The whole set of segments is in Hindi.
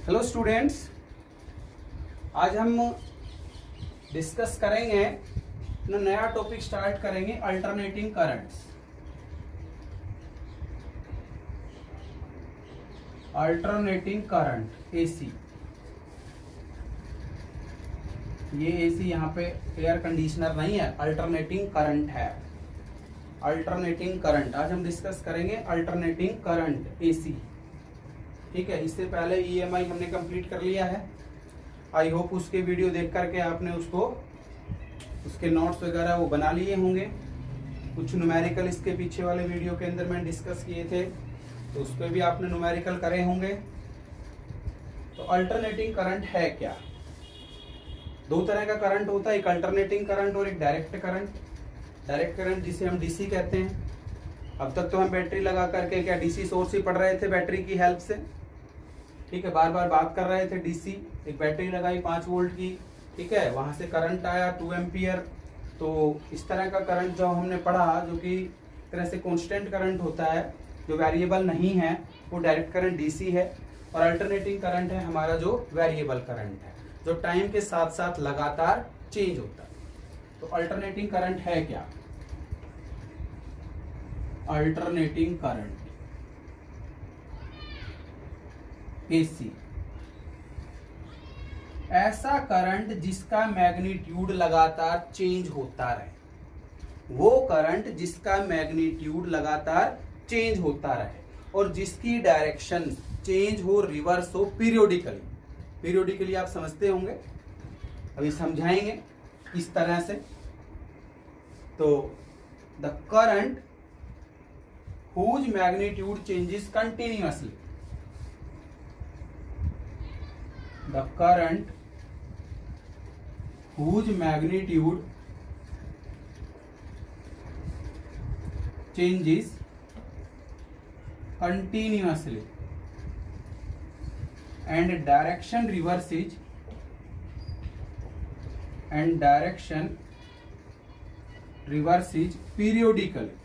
हेलो स्टूडेंट्स, आज हम डिस्कस करेंगे अपना नया टॉपिक स्टार्ट करेंगे alternating currents. Alternating current AC, ये एसी यहाँ पे एयर कंडीशनर नहीं है, अल्टरनेटिंग करंट है। अल्टरनेटिंग करंट आज हम डिस्कस करेंगे अल्टरनेटिंग करंट एसी। ठीक है, इससे पहले ईएमआई हमने कंप्लीट कर लिया है। आई होप उसके वीडियो देख करके आपने उसके नोट्स वगैरह वो बना लिए होंगे। कुछ न्यूमेरिकल इसके पीछे वाले वीडियो के अंदर मैंने डिस्कस किए थे, तो उस पर भी आपने न्यूमेरिकल करे होंगे। तो अल्टरनेटिंग करंट है क्या? दो तरह का करंट होता है, एक अल्टरनेटिंग करंट और एक डायरेक्ट करंट। डायरेक्ट करंट जिसे हम डीसी कहते हैं। अब तक तो हम बैटरी लगा करके क्या डीसी सोर्स ही पढ़ रहे थे बैटरी की हेल्प से। ठीक है, बार बार बात कर रहे थे डीसी। एक बैटरी लगाई 5 वोल्ट की, ठीक है, वहां से करंट आया 2 एम्पियर। तो इस तरह का करंट जो हमने पढ़ा, जो कि तरह से कांस्टेंट करंट होता है, जो वेरिएबल नहीं है, वो डायरेक्ट करंट डीसी है। और अल्टरनेटिंग करंट है हमारा जो वेरिएबल करंट है, जो टाइम के साथ साथ लगातार चेंज होता है। तो अल्टरनेटिंग करंट है क्या? अल्टरनेटिंग करंट एसी, ऐसा करंट जिसका मैग्नीट्यूड लगातार चेंज होता रहे। वो करंट जिसका मैग्नीट्यूड लगातार चेंज होता रहे और जिसकी डायरेक्शन चेंज हो, रिवर्स हो पीरियोडिकली। पीरियोडिकली आप समझते होंगे, अभी समझाएंगे इस तरह से। तो the current whose magnitude changes continuously, the current whose magnitude changes continuously and direction reverses periodically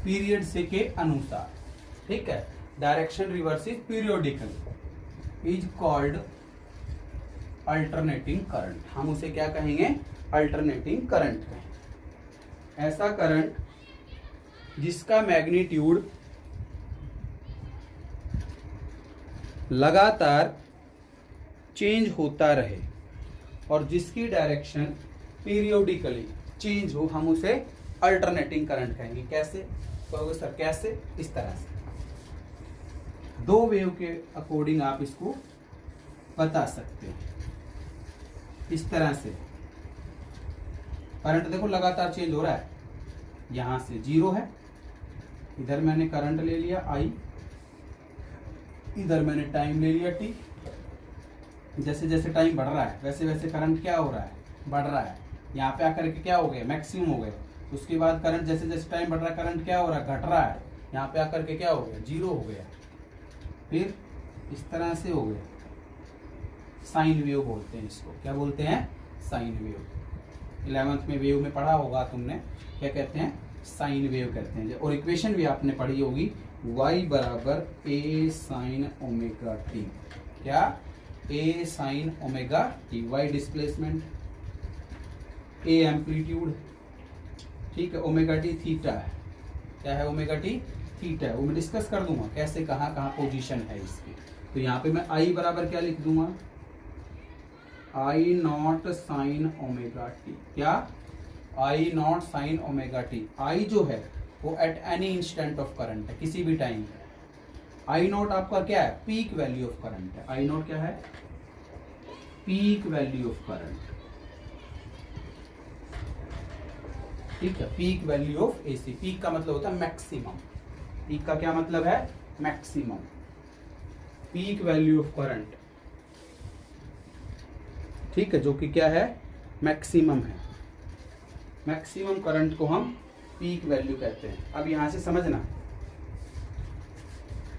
period से के अनुसार। ठीक है, direction reverses periodically is called alternating current. हम उसे क्या कहेंगे? अल्टरनेटिंग करंट कहेंगे। ऐसा करंट जिसका मैग्नीट्यूड लगातार चेंज होता रहे और जिसकी डायरेक्शन पीरियोडिकली चेंज हो, हम उसे अल्टरनेटिंग करंट कहेंगे। कैसे कहोगे सर? कैसे? इस तरह से दो वेव के अकॉर्डिंग आप इसको बता सकते हो। इस तरह से करंट देखो लगातार चेंज हो रहा है। यहां से 0 है, इधर मैंने करंट ले लिया I, इधर मैंने टाइम ले लिया T। जैसे जैसे टाइम बढ़ रहा है वैसे वैसे करंट क्या हो रहा है? बढ़ रहा है। यहाँ पे आकर के क्या हो गया? मैक्सिमम हो गए। उसके बाद करंट जैसे जैसे टाइम बढ़ रहा है, करंट क्या हो रहा है? घट रहा है। यहाँ पे आकर के क्या हो गया? 0 हो गया। फिर इस तरह से हो गया। साइन वेव बोलते हैं इसको। क्या बोलते हैं? Sine wave. 11th में वेव में पढ़ा होगा तुमने, क्या कहते हैं? साइन वेव कहते हैं। और इक्वेशन भी आपने पढ़ी होगी, y बराबर a साइन ओमेगा टी। क्या? a sign omega T. y displacement, A amplitude, ठीक है, ओमेगा टी थीटा है। क्या है? ओमेगा टी थीटा है। वो मैं डिस्कस कर दूंगा कैसे, कहाँ कहाँ पोजीशन है इसकी। तो यहाँ पे मैं आई बराबर क्या लिख दूंगा? आई नॉट साइन ओमेगा टी। क्या? आई नॉट साइन ओमेगा टी। आई जो है वो at any instant of current है, किसी भी टाइम पे। आई नॉट आपका क्या है? पीक वैल्यू ऑफ करंट है। आई नॉट क्या है? Peak value of current. ठीक है, peak value of AC. Peak का मतलब होता है मैक्सिमम। पीक का क्या मतलब है? Maximum. Peak value of current, ठीक है, जो कि क्या है? मैक्सिमम है। मैक्सिमम करंट को हम पीक वैल्यू कहते हैं। अब यहां से समझना,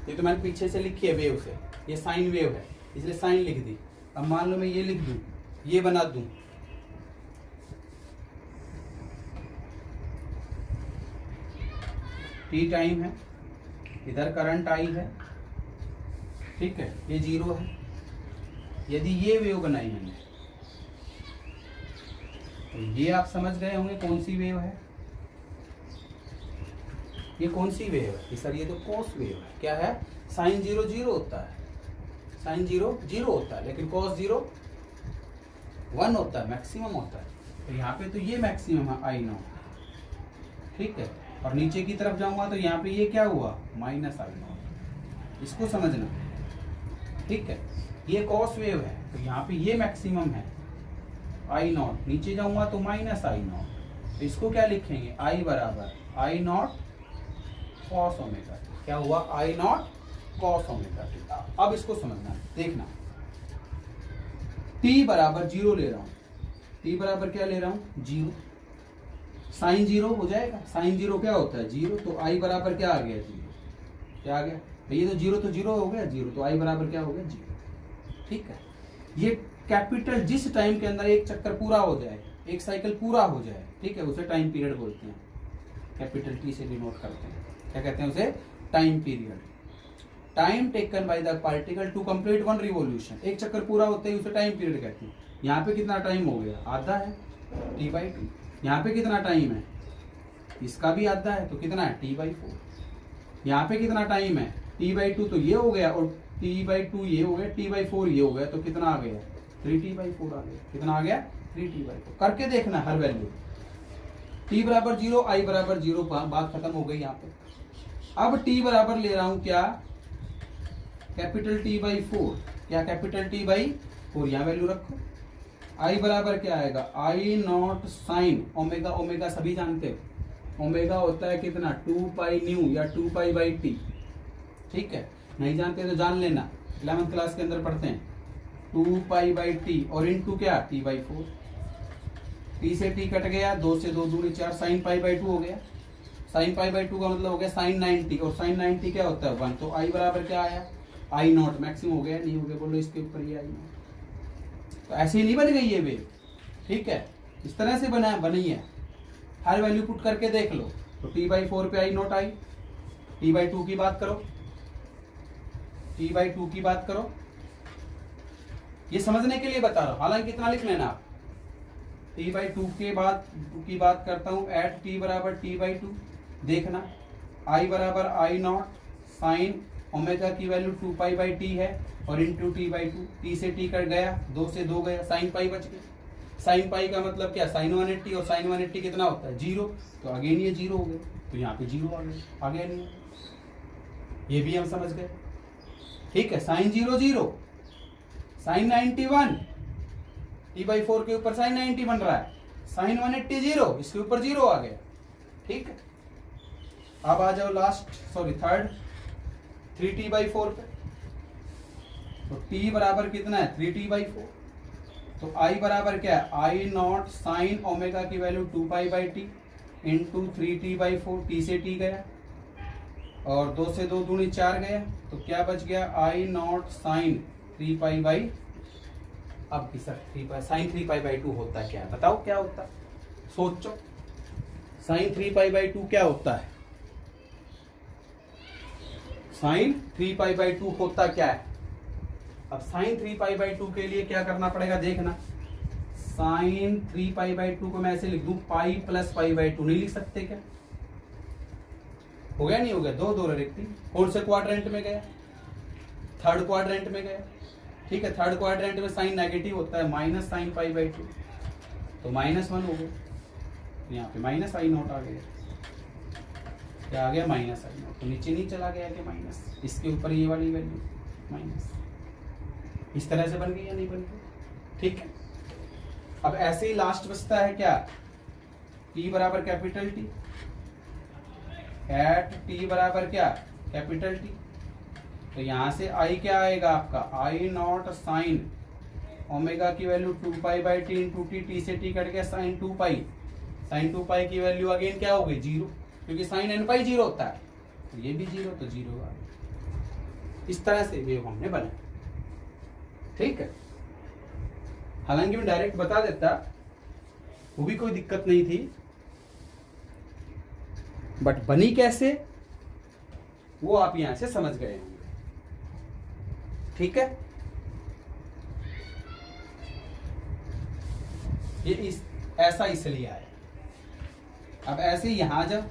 ये तो मैंने पीछे से लिखी है वेव से, ये साइन वेव है इसलिए साइन लिख दी। अब मान लो मैं ये लिख दूं, ये बना दूं, टी टाइम है, इधर करंट आई है, ठीक है, ये 0 है। यदि ये वेव बनाई हमने तो ये आप समझ गए होंगे कौन सी वेव है, ये कौन सी वेव है कि सर ये तो कॉस वेव है। क्या है, साइन 0 0 होता है, साइन 0 0 होता है, लेकिन कॉस 0 1 होता है, मैक्सिमम होता है। तो यहाँ पे तो ये मैक्सिमम है आई नॉट, ठीक है, और नीचे की तरफ जाऊंगा तो यहाँ पे ये क्या हुआ, माइनस आई नॉट। इसको समझना, ठीक है, ये कॉस वेव है तो यहाँ पे ये मैक्सिमम है आई नॉट, नीचे जाऊंगा तो माइनस आई नॉट। तो इसको क्या लिखेंगे, आई बराबर आई नॉट कॉस ओमेगा। क्या हुआ, आई नॉट कॉस ओमेगा। अब इसको समझना, देखना, t बराबर 0 ले रहा हूं, t बराबर क्या ले रहा हूं, 0, साइन 0 हो जाएगा, साइन 0 क्या होता है 0, तो i बराबर क्या आ गया 0, क्या आ गया, ये तो 0 हो गया 0, तो i बराबर क्या हो गया 0, ठीक है। ये कैपिटल जिस टाइम के अंदर एक चक्कर पूरा हो जाए, एक साइकिल पूरा हो जाए, ठीक है, उसे टाइम पीरियड बोलते हैं, कैपिटल टी से डिनोट करते हैं, क्या कहते हैं उसे, time period. Time taken by the particle to complete one revolution, एक चक्कर पूरा होते ही उसे टाइम पीरियड कहते हैं। यहाँ पे कितना टाइम हो गया, आधा है, t/2। यहाँ पे कितना टाइम है, इसका भी आधा है, तो कितना है t/4। यहाँ पे कितना टाइम है, t/2, तो ये हो गया, और t/2 ये हो गया, t/4 ये हो गया, तो कितना आ गया 3t/4 आ गया। कितना आ गया 3t/4। करके देखना हर वैल्यू, t बराबर 0, i बराबर 0, बात खत्म हो गई यहाँ पे। अब t बराबर ले रहा हूं क्या, कैपिटल t/4, क्या कैपिटल t/4, यहाँ वैल्यू रखो। i बराबर क्या आएगा, आई नॉट साइन ओमेगा, ओमेगा सभी जानते हो, ओमेगा होता है कितना 2 न्यू या 2π/t, ठीक है, नहीं जानते तो जान लेना, 11th क्लास के अंदर पढ़ते हैं, 2π/t और इनटू क्या t/4, t से t कट गया, 2 से 2 दूनी 4, साइन π/2 हो गया, साइन π/2 का मतलब हो गया साइन 90, और साइन 90 क्या होता है 1, तो i बराबर क्या आया, आई नॉट, मैक्सिमम हो गया नहीं हो गया, बोलो इसके ऊपर ये आई नॉट। तो ऐसे ही नहीं बन गई ये वेव, ठीक है, इस तरह से बनी है, हर वैल्यू पुट करके देख लो। तो t/4 पे आई नॉट आई, t/2 की बात करो, t/2 की बात करो, ये समझने के लिए बता रहा हूं, हालांकि कितना लिख लेना आप, t/2 के बाद की बात करता हूं, एट t बराबर t/2, देखना i बराबर आई नॉट साइन ओमेगा की वैल्यू 2π/t है, और इंटू t/2, t से t कट गया, 2 से 2 गया, साइन पाई बच गया। साइन पाई का मतलब क्या, साइन 180, और साइन 180 कितना होता है 0, तो अगेन ये 0 हो गया, तो यहाँ पे 0 आ गया, आगे नहीं, ये भी हम समझ गए, ठीक है। साइन 0 0, साइन 90 1, t/4 के ऊपर साइन 90 बन रहा है, साइन 180 0, इसके ऊपर 0 आ गया, ठीक है। अब आ जाओ थर्ड 3t/4 पे, तो t बराबर कितना है 3t/4, तो i बराबर क्या है, आई नॉट साइन ओमेगा की value 2π/t into 3t/4, t से t गया, और 2 से 2 दूनी 4 गया, तो क्या बच गया, आई नॉट साइन 3π/, अब भी सर 3π साइन 3π/2 होता है क्या है, बताओ क्या होता है, सोचो, साइन 3π/2 क्या होता है, साइन 3π/2 होता क्या है। अब साइन 3π/2 के लिए क्या करना पड़ेगा, देखना, साइन 3π/2 को मैं ऐसे लिख दूं, पाई प्लस π/2, नहीं लिख सकते क्या, हो गया नहीं हो गया, 2 2 रेक्टी, कौन से क्वाड्रेंट में गया, थर्ड क्वाड्रेंट में गया, ठीक है। थर्ड क्वाड्रेंट में साइन नेगेटिव होता है, माइनस साइन π/2, तो -1 हो गया, यहाँ पे माइनस आई नॉट आ गया, क्या आ गया माइनस आई नॉट, तो नीचे नहीं चला गया कि माइनस, इसके ऊपर ये वाली वैल्यू माइनस, इस तरह से बन गई या नहीं बन गई, ठीक है। अब ऐसे ही लास्ट बचता है क्या, t बराबर कैपिटल T, एट t बराबर क्या कैपिटल T, तो यहां से i क्या आएगा आपका, आई नॉट साइन ओमेगा की वैल्यू 2π/t इंटू t से t कट गया साइन 2π, साइन 2π की वैल्यू अगेन क्या हो गई 0, क्योंकि साइन nπ 0 होता है, तो ये भी 0, तो 0 आ गया। इस तरह से वेव हमने बनाया, ठीक है। हालांकि मैं डायरेक्ट बता देता वो भी कोई दिक्कत नहीं थी, बट बनी कैसे वो आप यहां से समझ गए होंगे। ठीक है, ये ऐसा इसलिए आया। अब ऐसे यहां जब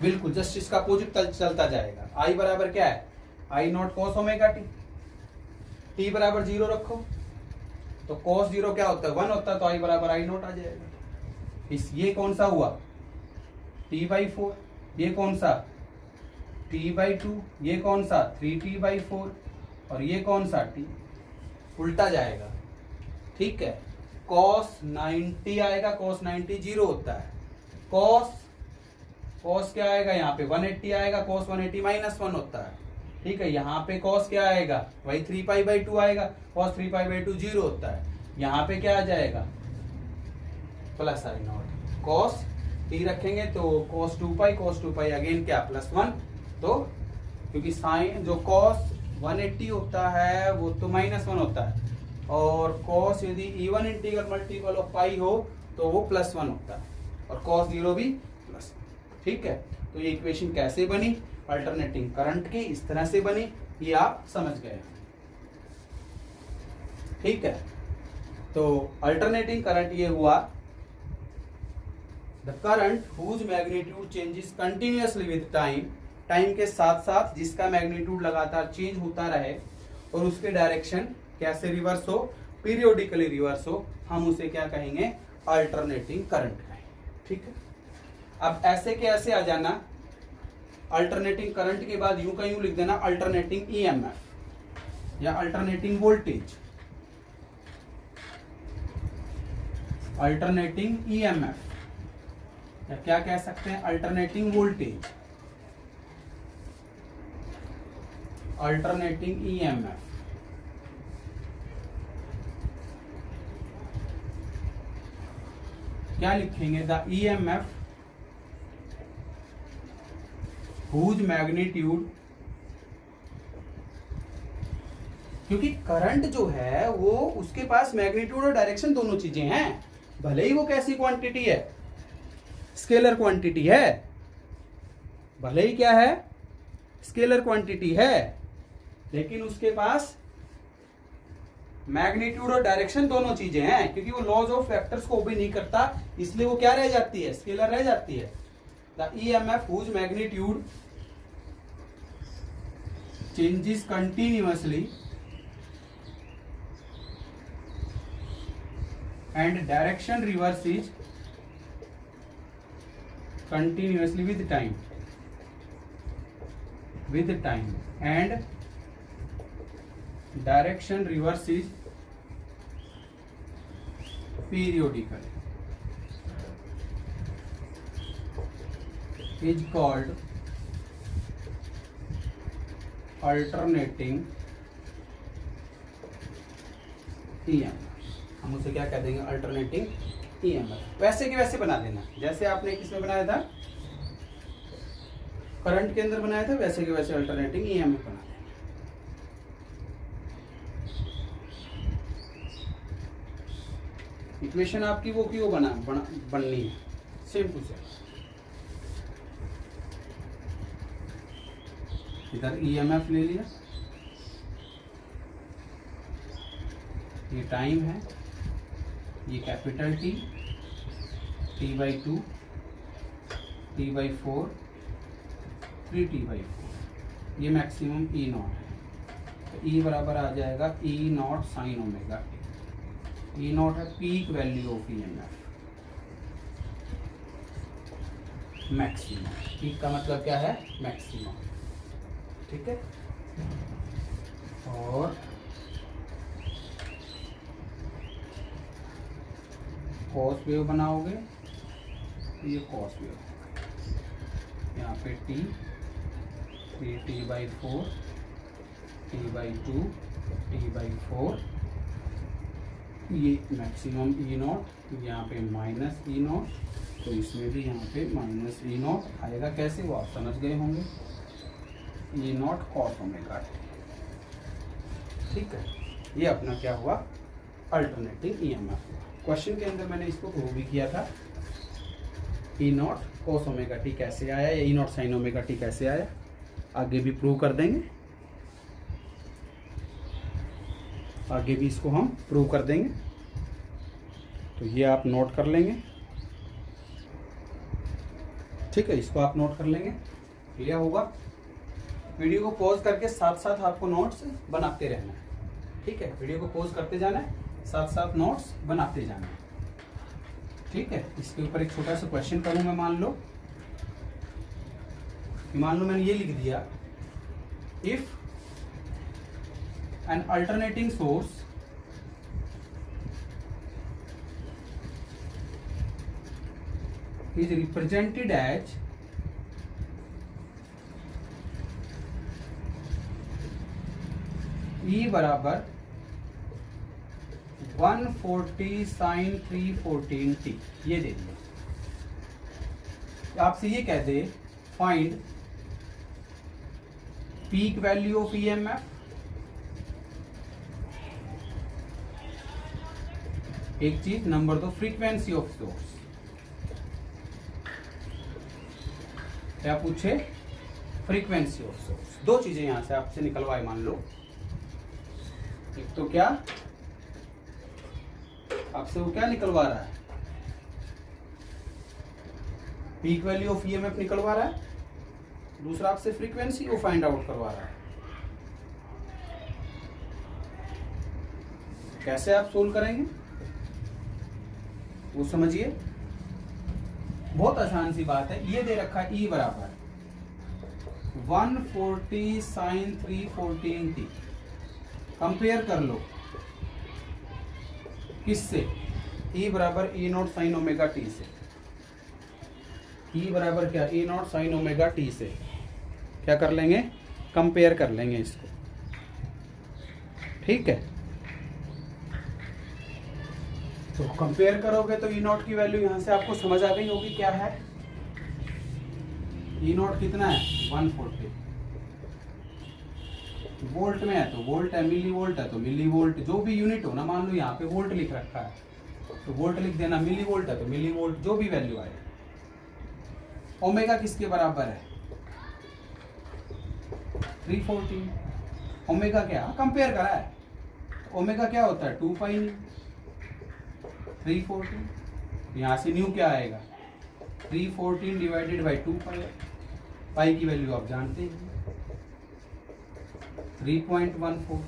बिल्कुल जस्ट इसका अपोजिट चलता जाएगा। आई बराबर क्या है, I naught cos omega T, T बराबर 0 रखो तो कॉस 0 क्या होता है 1 होता है, तो आई बराबर आई नॉट आ जाएगा। ये कौन सा हुआ t/4, ये कौन सा t/2, ये कौन सा 3t/4 और ये कौन सा t, उल्टा जाएगा। ठीक है, cos 90 आएगा, cos 90 0 होता है, cos क्या आएगा यहाँ पे 180 आएगा, cos 180 -1 होता है। ठीक है, यहाँ पे cos क्या आएगा वही 3π/2 आएगा, cos 3π/2 0 होता है। यहाँ पे क्या आ जाएगा plus I not, cos t रखेंगे तो cos 2π अगेन क्या +1। तो क्योंकि साइन जो cos 180 होता है वो तो -1 होता है, और cos यदि इवन इंटीग्रल मल्टीपल ऑफ पाई हो तो वो +1 होता है, और cos 0 भी +1। ठीक है, तो ये इक्वेशन कैसे बनी अल्टरनेटिंग करंट की, इस तरह से बनी, ये आप समझ गए। ठीक है, तो अल्टरनेटिंग करंट ये हुआ the current whose magnitude changes continuously with time, time के साथ साथ जिसका मैग्नीट्यूड लगातार चेंज होता रहे और उसके डायरेक्शन कैसे रिवर्स हो, पीरियोडिकली रिवर्स हो, हम उसे क्या कहेंगे अल्टरनेटिंग करंट कहेंगे। ठीक है, अब ऐसे के ऐसे आ जाना, अल्टरनेटिंग करंट के बाद यूं का यूं लिख देना अल्टरनेटिंग ईएमएफ या अल्टरनेटिंग वोल्टेज, अल्टरनेटिंग ईएमएफ या क्या कह सकते हैं अल्टरनेटिंग वोल्टेज, अल्टरनेटिंग ईएमएफ। क्या लिखेंगे द ईएमएफ हुज मैग्नीट्यूड, क्योंकि करंट जो है वो उसके पास मैग्नीट्यूड और डायरेक्शन दोनों चीजें हैं, भले ही वो कैसी क्वांटिटी है स्केलर क्वांटिटी है, भले ही क्या है स्केलर क्वांटिटी है, लेकिन उसके पास मैग्नीट्यूड और डायरेक्शन दोनों चीजें हैं, क्योंकि वो लॉज ऑफ वेक्टर्स को ओबे नहीं करता, इसलिए वो क्या रह जाती है स्केलर रह जाती है। The EMF whose magnitude changes continuously and direction reverses continuously with time and direction reverses periodically is called alternating EMF। हम उसे क्या कह देंगे अल्टरनेटिंग ईएमएफ। वैसे के वैसे बना देना, जैसे आपने किसमें बनाया था करंट के अंदर बनाया था, वैसे के वैसे अल्टरनेटिंग ईएमएफ बना देना। इक्वेशन आपकी वो क्यों बननी है सेम टू सेम। इधर ईएमएफ ले लिया, ये टाइम है, ये capital T, t/2, t/4, 3t/4, ये मैक्सिमम ई नॉट है, तो ई बराबर आ जाएगा E naught sine omega T. E naught है peak value of EMF, maximum, peak का मतलब क्या है मैक्सिमम। ठीक है, और कॉस वेव बनाओगे, ये कॉस वेव, यहाँ पे टी, 3t/4, t/2, t/4, ये मैक्सिमम ई नॉट, यहाँ पे माइनस ई नॉट, तो इसमें भी यहाँ पे माइनस ई नॉट आएगा। कैसे वो आप समझ गए होंगे, ई नॉट कॉस ओमेगा टी। ठीक है, ये अपना क्या हुआ अल्टरनेटिंग ईएमएफ। क्वेश्चन के अंदर मैंने इसको प्रूव भी किया था, ई नॉट कोस ओमेगा टी कैसे आया, या ई नॉट साइन ओमेगा टी कैसे आया, आगे भी प्रूव कर देंगे, आगे भी इसको हम प्रूव कर देंगे। तो ये आप नोट कर लेंगे, ठीक है, इसको आप नोट कर लेंगे, क्लियर होगा। वीडियो को पॉज करके साथ साथ आपको नोट्स बनाते रहना है, ठीक है, वीडियो को पॉज करते जाना है, साथ साथ नोट्स बनाते जाना है, ठीक है। इसके ऊपर एक छोटा सा क्वेश्चन करूं मैं, मान लो मैंने ये लिख दिया, if N alternating source is represented as E बराबर 140 साइन 314 t, ये दे दिया। आपसे ये कह they find peak value of EMF, एक चीज, नंबर 2 फ्रीक्वेंसी ऑफ सोर्स। क्या पूछे, फ्रीक्वेंसी ऑफ सोर्स। दो चीजें यहां से आपसे निकलवाए, मान लो, एक तो क्या आपसे वो क्या निकलवा रहा है, पीक वैल्यू ऑफ ईएमएफ निकलवा रहा है, दूसरा आपसे फ्रीक्वेंसी को फाइंड आउट करवा रहा है। कैसे आप सोल्व करेंगे वो समझिए, बहुत आसान सी बात है। ये दे रखा है ई बराबर 140 साइन 314 टी, कंपेयर कर लो किससे, ई बराबर ए नॉट साइन ओमेगा टी से, ई बराबर क्या, ए नॉट साइन ओमेगा टी से क्या कर लेंगे, कंपेयर कर लेंगे इसको, ठीक है। तो कंपेयर करोगे तो ई नॉट की वैल्यू यहां से आपको समझ आ गई होगी क्या है, ई नॉट कितना है 140, वोल्ट में है तो वोल्ट है, मिली वोल्ट है तो मिली वोल्ट, जो भी यूनिट हो ना, मान लो यहाँ पे वोल्ट लिख रखा है तो वोल्ट लिख देना, मिली वोल्ट है तो मिली वोल्ट, जो भी वैल्यू आए। ओमेगा किसके बराबर है 314, ओमेगा क्या कंपेयर करा है, ओमेगा क्या होता है 2 पाई 314, यहाँ से न्यू क्या आएगा 314 डिवाइडेड बाई 2 पाई, पाई की वैल्यू आप जानते हैं 3.14,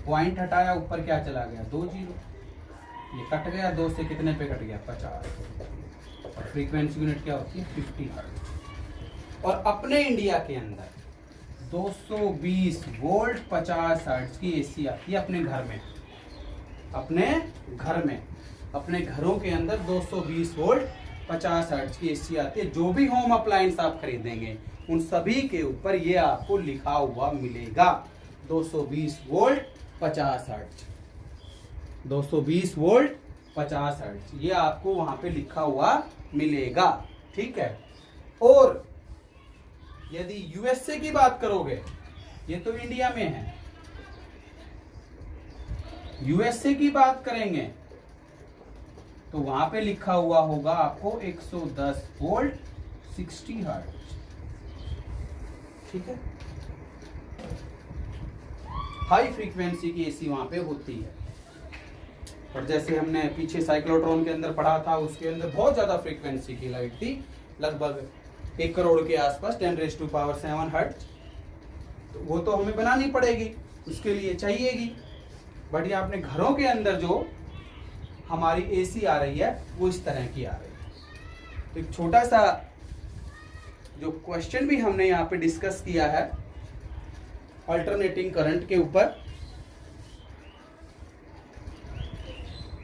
पॉइंट हटाया ऊपर क्या चला गया 2 जीरो, ये कट गया 2 से कितने पे कट गया 50, और फ्रीक्वेंसी यूनिट क्या होती है 50 हर्ट्ज। और अपने इंडिया के अंदर 220 वोल्ट 50 हर्ट्ज की एसी आती है अपने घर में, अपने घर में, अपने घरों के अंदर 220 वोल्ट 50 हर्ट्ज की एसी आती है। जो भी होम अप्लायंस आप खरीदेंगे उन सभी के ऊपर ये आपको लिखा हुआ मिलेगा 220 वोल्ट 50 हर्ट्ज, 220 वोल्ट 50 हर्ट्ज, ये आपको वहां पे लिखा हुआ मिलेगा, ठीक है। और यदि यूएसए की बात करोगे, ये तो इंडिया में है, यूएसए की बात करेंगे तो वहां पे लिखा हुआ होगा आपको 110 वोल्ट 60 हर्ट्ज, ठीक है। हाई फ्रीक्वेंसी की एसी वहां पे होती है। और जैसे हमने पीछे साइक्लोट्रॉन के अंदर पढ़ा था, उसके अंदर बहुत ज्यादा फ्रीक्वेंसी की लाइट थी, लगभग 1 करोड़ के आसपास 10⁻⁷ हर्ट्ज, तो वो तो हमें बनानी पड़ेगी, उसके लिए चाहिएगी। बट ये अपने घरों के अंदर जो हमारी एसी आ रही है वो इस तरह की आ रही है। तो एक छोटा सा जो क्वेश्चन भी हमने यहाँ पे डिस्कस किया है अल्टरनेटिंग करंट के ऊपर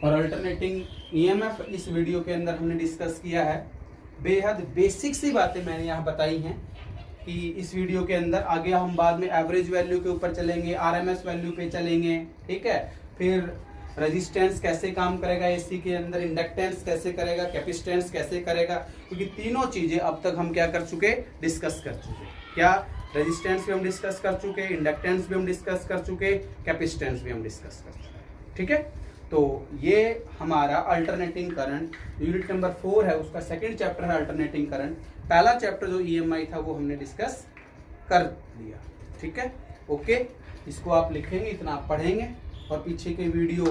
और अल्टरनेटिंग ईएमएफ, इस वीडियो के अंदर हमने डिस्कस किया है। बेहद बेसिक सी बातें मैंने यहाँ बताई हैं कि इस वीडियो के अंदर आगे हम बाद में एवरेज वैल्यू के ऊपर चलेंगे, आरएमएस वैल्यू पे चलेंगे, ठीक है। फिर रेजिस्टेंस कैसे काम करेगा एसी के अंदर, इंडक्टेंस कैसे करेगा, कैपेसिटेंस कैसे करेगा, क्योंकि तीनों चीजें अब तक हम क्या कर चुके, डिस्कस कर चुके। क्या रेजिस्टेंस भी हम डिस्कस कर चुके, इंडक्टेंस भी हम डिस्कस कर चुके, कैपेसिटेंस भी हम डिस्कस कर चुके, ठीक है। तो ये हमारा अल्टरनेटिंग करंट यूनिट नंबर 4 है, उसका सेकंड चैप्टर है अल्टरनेटिंग करंट। पहला चैप्टर जो ईएमआई था वो हमने डिस्कस कर लिया, ठीक है। ओके, इसको आप लिखेंगे, इतना आप पढ़ेंगे और पीछे के वीडियो